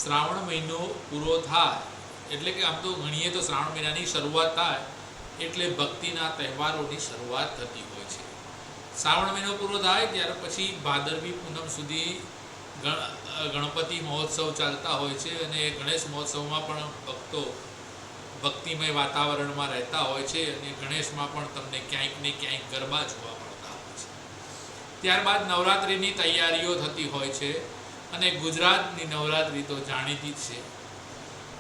શ્રાવણ મહિનો પૂરો થાય એટલે કે આમ તો ગણીએ તો શ્રાવણ મહિનાની શરૂઆત થાય એટલે ભક્તિના તહેવારોની શરૂઆત થતી હોય છે। શ્રાવણ મહિનો પૂરો થાય ત્યાર પછી ભાદરવી પૂનમ સુધી ગણપતિ મહોત્સવ ચાલતા હોય છે અને ગણેશ મહોત્સવમાં પણ ભક્તો ભક્તિમય વાતાવરણમાં રહેતા હોય છે અને ગણેશમાં પણ તમને ક્યાંક ને ક્યાંક ગરબા જોવા મળતા હોય છે। ત્યારબાદ નવરાત્રિની તૈયારીઓ થતી હોય છે અને ગુજરાતની નવરાત્રિ તો જાણીતી જ છે।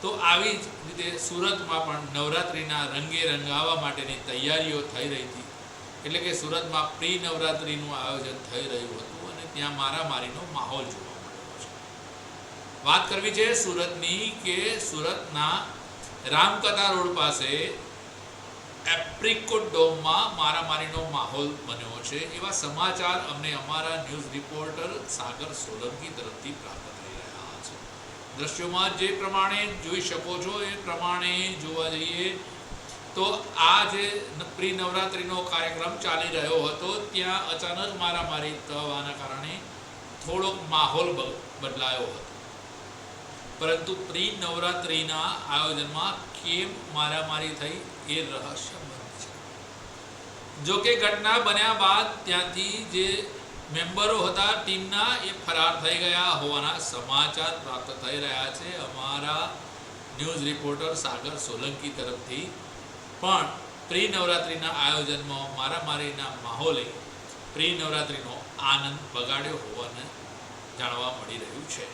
તો આવી જ રીતે સુરતમાં પણ નવરાત્રિના રંગે રંગાવા માટેની તૈયારીઓ થઈ રહી હતી, એટલે કે સુરતમાં પ્રી નવરાત્રિનું આયોજન થઈ રહ્યું હતું અને ત્યાં મારામારીનો માહોલ જોવા મળ્યો છે। વાત કરવી છે સુરતની કે સુરતના રામકથા રોડ પાસે એપ્રિકોટ ડોમમાં મારામારીનો માહોલ બન્યો છે એવા સમાચાર અમને અમારા ન્યૂઝ રિપોર્ટર સાગર સોલંકી તરફથી પ્રાપ્ત થઈ રહ્યા છે। દ્રશ્યોમાં જે પ્રમાણે જોઈ શકો છો એ પ્રમાણે જોવા જઈએ તો આ જે પ્રી નવરાત્રિનો કાર્યક્રમ ચાલી રહ્યો હતો ત્યાં અચાનક મારામારી થવાના કારણે થોડોક માહોલ બદલાયો હતો, પરંતુ પ્રી નવરાત્રિના આયોજનમાં કેમ મારામારી થઈ એ રહસ્યમય છે। જો કે ઘટના બન્યા બાદ ત્યાંથી જે મેમ્બરો હતા ટીમના એ ફરાર થઈ ગયા હોવાના સમાચાર પ્રાપ્ત થઈ રહ્યા છે। અમારા ન્યૂઝ રિપોર્ટર સાગર સોલંકી તરફથી પણ પ્રી નવરાત્રિના આયોજનમાં મારામારીના માહોલે પ્રી નવરાત્રિનો આનંદ બગાડ્યો હોવાનું જાણવા મળી રહ્યું છે।